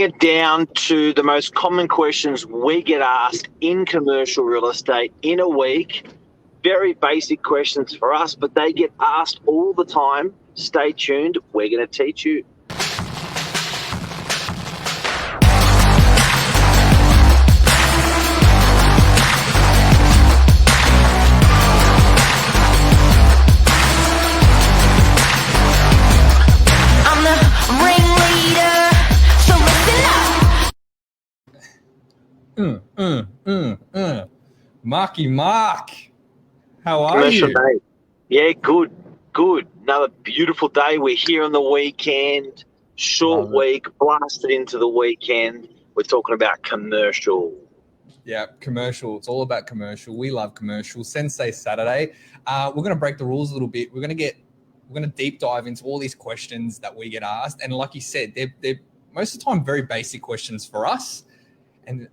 it down to the most common questions we get asked in commercial real estate in a week. Very basic questions for us, but they get asked all the time. Stay tuned. We're going to teach you. Marky Mark, how are you? Day. Yeah, good. Another beautiful day. We're here on the weekend. Short week, blasted into the weekend. We're talking about commercial. Yeah, commercial. It's all about commercial. We love commercial. Sensei Saturday. We're going to break the rules a little bit. We're going to deep dive into all these questions that we get asked, and like you said, they're most of the time very basic questions for us, and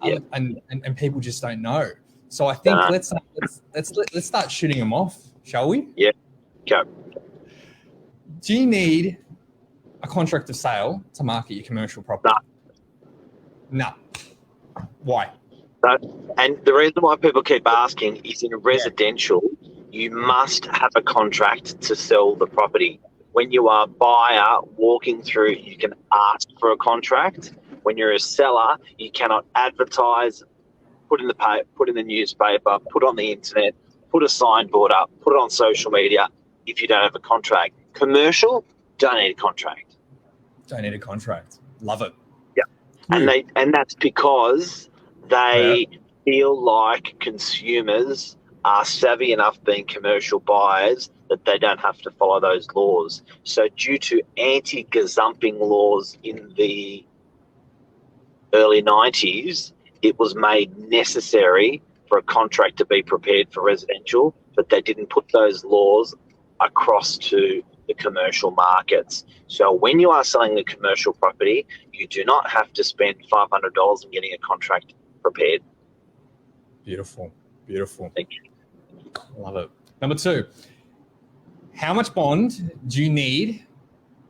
people just don't know. So I think let's start shooting them off, shall we? Yeah, go. Do you need a contract of sale to market your commercial property? No. Why? No. And the reason why people keep asking is in residential, you must have a contract to sell the property. When you are a buyer walking through, you can ask for a contract. When you're a seller, you cannot advertise, put in the newspaper, put on the internet, put a signboard up, put it on social media if you don't have a contract. Commercial, don't need a contract. Don't need a contract. Love it. Yeah. And that's because they feel like consumers are savvy enough being commercial buyers that they don't have to follow those laws. So due to anti-gazumping laws in the early 90s, it was made necessary for a contract to be prepared for residential, but they didn't put those laws across to the commercial markets. So when you are selling a commercial property, you do not have to spend $500 on getting a contract prepared. Beautiful. Thank you. Love it. Number 2, how much bond do you need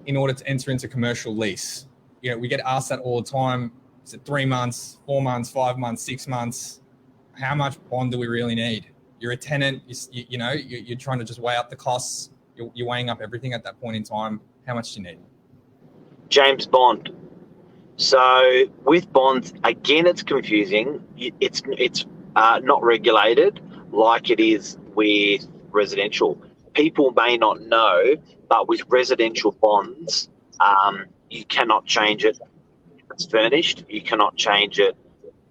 in order to enter into commercial lease? You know, we get asked that all the time. Is it 3 months, 4 months, 5 months, 6 months? How much bond do we really need? You're a tenant, you're trying to just weigh up the costs. You're weighing up everything at that point in time. How much do you need? James Bond. So with bonds, again, it's confusing. It's not regulated like it is with residential. People may not know, but with residential bonds, you cannot change it if it's furnished. You cannot change it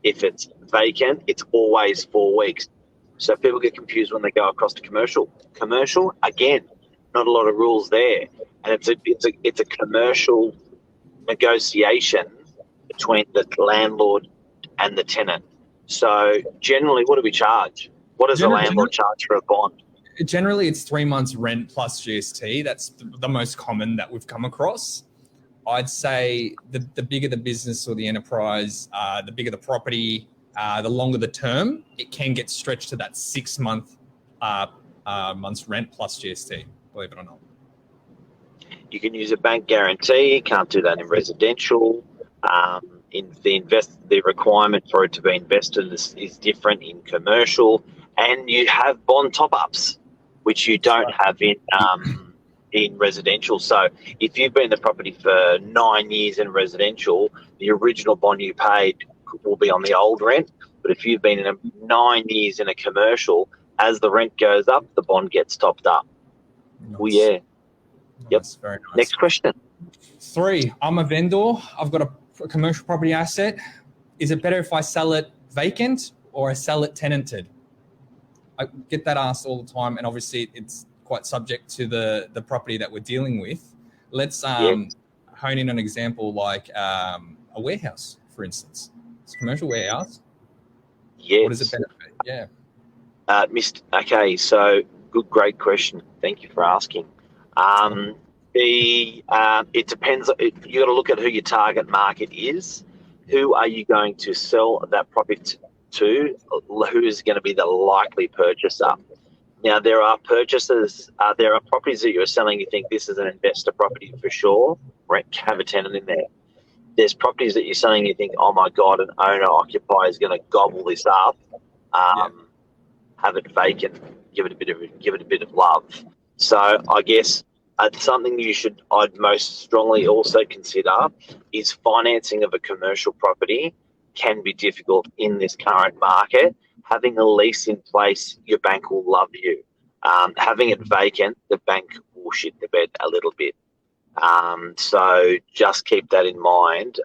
if it's vacant. It's always 4 weeks. So people get confused when they go across to commercial. Commercial, again, not a lot of rules there, and it's a commercial negotiation between the landlord and the tenant. So generally, what do we charge? What does the landlord charge for a bond? Generally, it's 3 months rent plus GST. That's the most common that we've come across. I'd say the bigger the business or the enterprise, the bigger the property, the longer the term, it can get stretched to that 6 months rent plus GST, believe it or not. You can use a bank guarantee. You can't do that in residential. The requirement for it to be invested is different in commercial, and you have bond top-ups, which you don't have in residential. So if you've been in the property for 9 years in residential, the original bond you paid will be on the old rent. But if you've been in 9 years in a commercial, as the rent goes up, the bond gets topped up. Nice. Oh, yeah. Yep. Very nice. Next question. 3, I'm a vendor. I've got a commercial property asset. Is it better if I sell it vacant or I sell it tenanted? I get that asked all the time, and obviously it's quite subject to the property that we're dealing with. Let's hone in on an example like a warehouse, for instance. It's a commercial warehouse. Yes. What does it benefit? Yeah. Okay, so great question. Thank you for asking. It depends. You got to look at who your target market is. Who are you going to sell that property to? Who is going to be the likely purchaser? Now, there are purchasers. There are properties that you're selling. You think this is an investor property for sure. Right, have a tenant in there. there's properties that you're selling, you think, oh my God, an owner occupier is going to gobble this up. Have it vacant, give it a bit of love. So I guess something I'd most strongly also consider is financing of a commercial property can be difficult in this current market. Having a lease in place, your bank will love you. Having it vacant, the bank will shit the bed a little bit. So just keep that in mind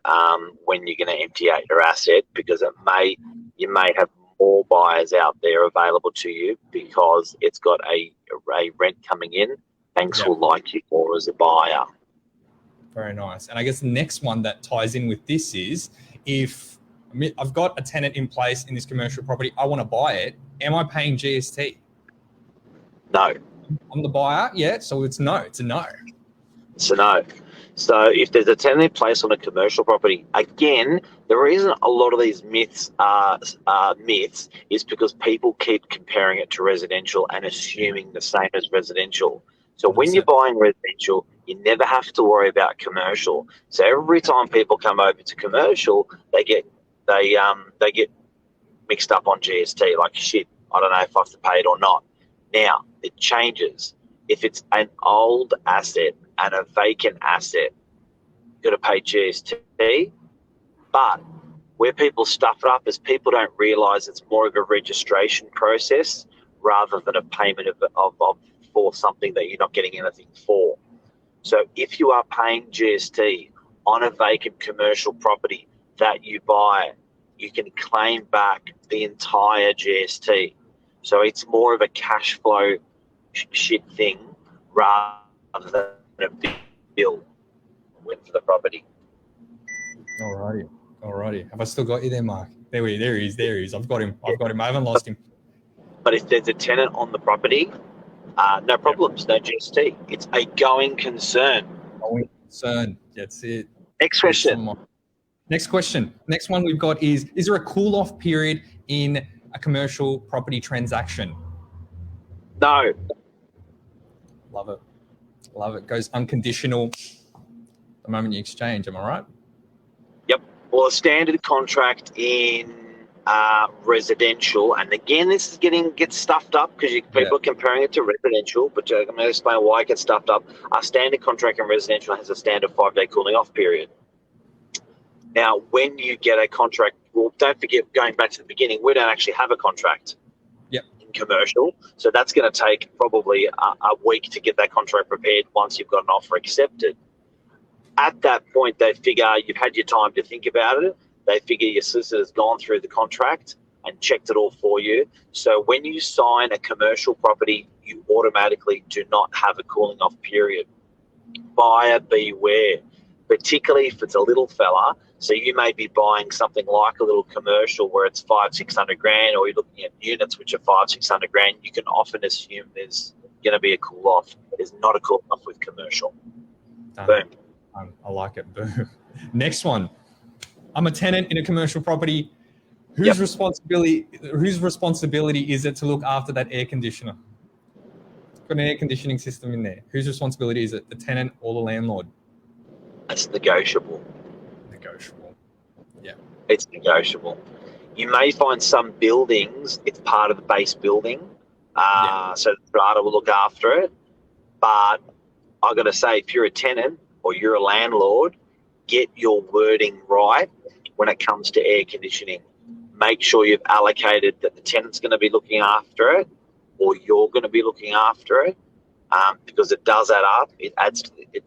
when you're going to empty out your asset, because you may have more buyers out there available to you because it's got a rent coming in. Banks will like you more as a buyer. Very nice. And I guess the next one that ties in with this is, if I've got a tenant in place in this commercial property, I want to buy it, am I paying GST? No. I'm the buyer, so it's no. It's a no. It's a no. So if there's a tenant in place on a commercial property, again, the reason a lot of these myths are myths is because people keep comparing it to residential and assuming the same as residential. So 100%. When you're buying residential, you never have to worry about commercial. So every time people come over to commercial, they get mixed up on GST. Like, shit, I don't know if I have to pay it or not. Now it changes. If it's an old asset and a vacant asset, you've got to pay GST. But where people stuff it up is people don't realise it's more of a registration process rather than a payment for something that you're not getting anything for. So if you are paying GST on a vacant commercial property that you buy, you can claim back the entire GST. So it's more of a cash flow shit thing rather than a big bill for the property. Alrighty. Have I still got you there, Mark? There he is. I've got him. I haven't lost him. But if there's a tenant on the property, no problems, no GST. It's a going concern. That's it. Next question. Next one we've got is there a cool-off period in a commercial property transaction? No. Love it. Goes unconditional the moment you exchange. Am I right? Yep. Well, a standard contract in residential, and again, this gets stuffed up because people are comparing it to residential, but I'm going to explain why it gets stuffed up. Our standard contract in residential has a standard 5-day cooling off period. Now, when you get a contract, well, don't forget, going back to the beginning, we don't actually have a contract in commercial. So that's going to take probably a week to get that contract prepared once you've got an offer accepted. At that point, they figure you've had your time to think about it. They figure your solicitor's gone through the contract and checked it all for you. So when you sign a commercial property, you automatically do not have a cooling off period. Buyer beware, particularly if it's a little fella. So you may be buying something like a little commercial where it's $500-600 grand, or you're looking at units which are $500-600 grand. You can often assume there's going to be a cool off. There's not a cool off with commercial. Boom. I like it. Boom. Next one. I'm a tenant in a commercial property. Whose responsibility is it to look after that air conditioner? Got an air conditioning system in there. Whose responsibility is it? The tenant or the landlord? It's negotiable. Yeah. It's negotiable. You may find some buildings, it's part of the base building. So the strata will look after it. But I've got to say, if you're a tenant or you're a landlord, get your wording right when it comes to air conditioning. Make sure you've allocated that the tenant's going to be looking after it or you're going to be looking after it, because it does add up. It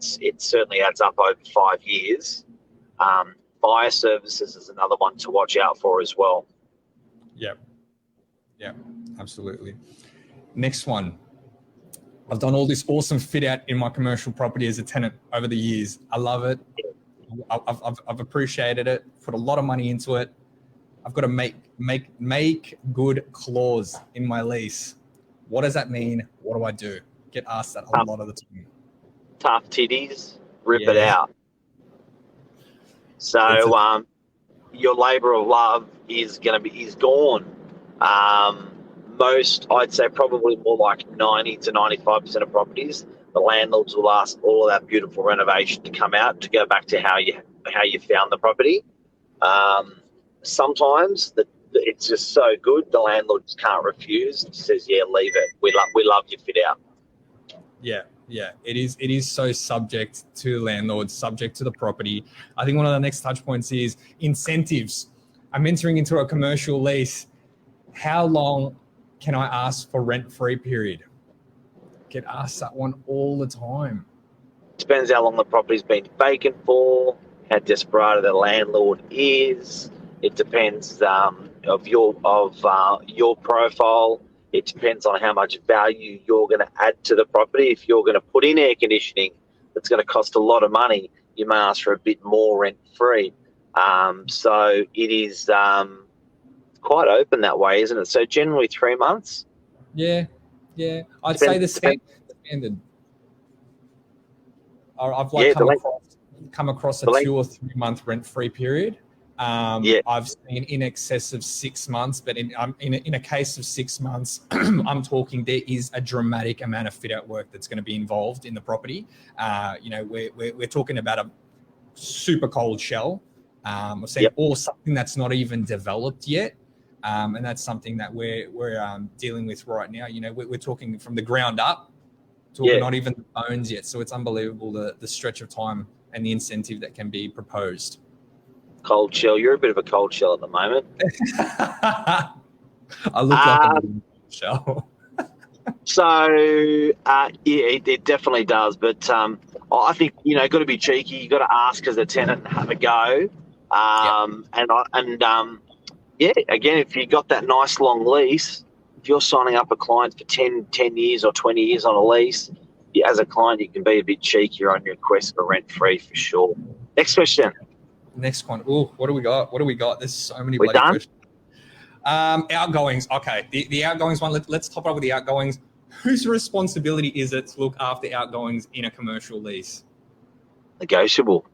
certainly adds up over 5 years. Fire services is another one to watch out for as well. Yeah, absolutely. Next one. I've done all this awesome fit out in my commercial property as a tenant over the years. I love it. I've appreciated it, put a lot of money into it. I've got to make good clause in my lease. What does that mean? What do I do? Get asked that a lot of the time. Tough titties, rip it out. So your labour of love is gone. Most, I'd say probably more like 90 to 95% of properties, the landlords will ask all of that beautiful renovation to come out to go back to how you how you found the property. Sometimes it's just so good, the landlord just can't refuse. He says, yeah, leave it. We love your fit out. Yeah. It is so subject to landlords, subject to the property. I think one of the next touch points is incentives. I'm entering into a commercial lease. How long can I ask for rent-free period? Get asked that one all the time. Depends how long the property's been vacant for, how desperate the landlord is. It depends of your profile. It depends on how much value you're going to add to the property. If you're going to put in air conditioning, that's going to cost a lot of money. You may ask for a bit more rent-free. So it is quite open that way, isn't it? So generally 3 months. Yeah. I'd say the standard. I've come across a 2 or 3 month rent-free period. I've seen in excess of 6 months, but in a case of 6 months, I'm talking there is a dramatic amount of fit-out work that's going to be involved in the property. We're talking about a super cold shell, or something that's not even developed yet. And that's something that we're dealing with right now. We're talking from the ground up, not even the bones yet. So it's unbelievable the stretch of time and the incentive that can be proposed. Cold shell. You're a bit of a cold shell at the moment. I look like a cold shell. So, it definitely does. But I think, got to be cheeky. You got to ask as a tenant and have a go. Again, if you got that nice long lease, if you're signing up a client for 10 years or 20 years on a lease, as a client, you can be a bit cheekier on your request for rent-free for sure. Next question. Next one. Oh, what do we got? There's so many We're bloody done? questions. Outgoings. Okay, the outgoings one. Let's top up with the outgoings. Whose responsibility is it to look after outgoings in a commercial lease? Negotiable.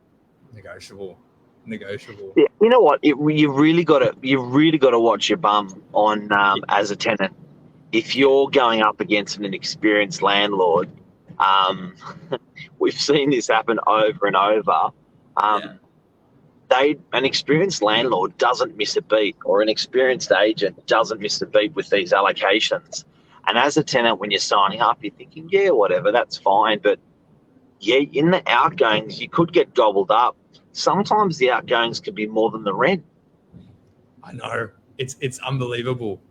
Yeah, you know what? You really got to watch your bum on as a tenant. If you're going up against an inexperienced landlord, we've seen this happen over and over. An experienced landlord doesn't miss a beat, or an experienced agent doesn't miss a beat with these allocations. And as a tenant, when you're signing up, you're thinking, yeah, whatever, that's fine. But yeah, in the outgoings, you could get gobbled up. Sometimes the outgoings could be more than the rent. I know. It's unbelievable.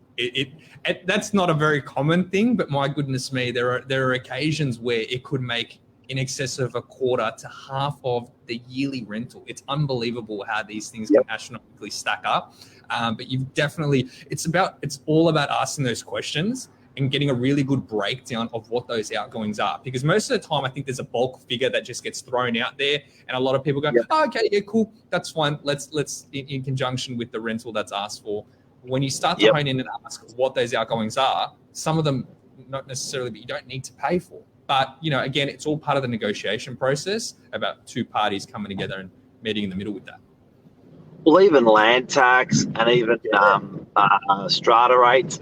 That's not a very common thing, but my goodness me, there are occasions where it could make in excess of a quarter to half of the yearly rental. It's unbelievable how these things can astronomically stack up. But it's all about asking those questions and getting a really good breakdown of what those outgoings are. Because most of the time, I think there's a bulk figure that just gets thrown out there, and a lot of people go, "Oh, okay, yeah, cool, that's fine. Let's in conjunction with the rental that's asked for." When you start to hone in and ask what those outgoings are, some of them not necessarily, but you don't need to pay for. But again, it's all part of the negotiation process about two parties coming together and meeting in the middle with that. Well, even land tax and even strata rates,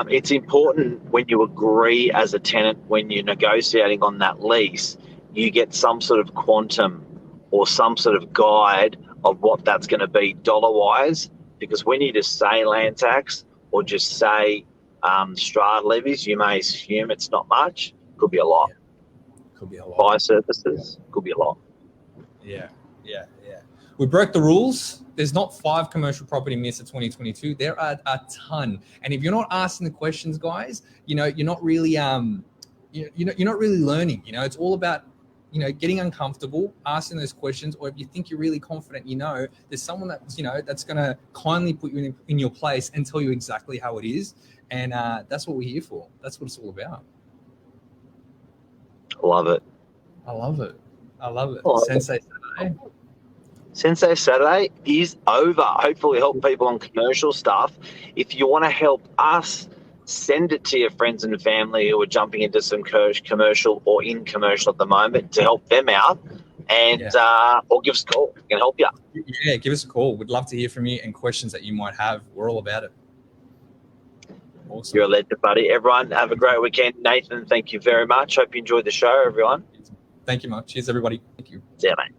it's important when you agree as a tenant, when you're negotiating on that lease, you get some sort of quantum or some sort of guide of what that's going to be dollar-wise. Because when you just say land tax or just say strata levies, you may assume it's not much. Could be a lot. Fire services, could be a lot. Yeah. We broke the rules. There's not 5 commercial property myths of 2022. There are a ton. And if you're not asking the questions, guys, you're not really you're not really learning. It's all about getting uncomfortable, asking those questions, or if you think you're really confident, there's someone that's that's going to kindly put you in your place and tell you exactly how it is. And that's what we're here for. That's what it's all about. I love it. Sensei Saturday is over. Hopefully help people on commercial stuff. If you want to help us, send it to your friends and family who are jumping into some commercial or in commercial at the moment to help them out, and or give us a call. We can help you. Yeah, give us a call. We'd love to hear from you and questions that you might have. We're all about it. Awesome. You're a legend, buddy. Everyone, have a great weekend. Nathan, thank you very much. Hope you enjoyed the show, everyone. Thank you much. Cheers, everybody. Thank you. See you, mate.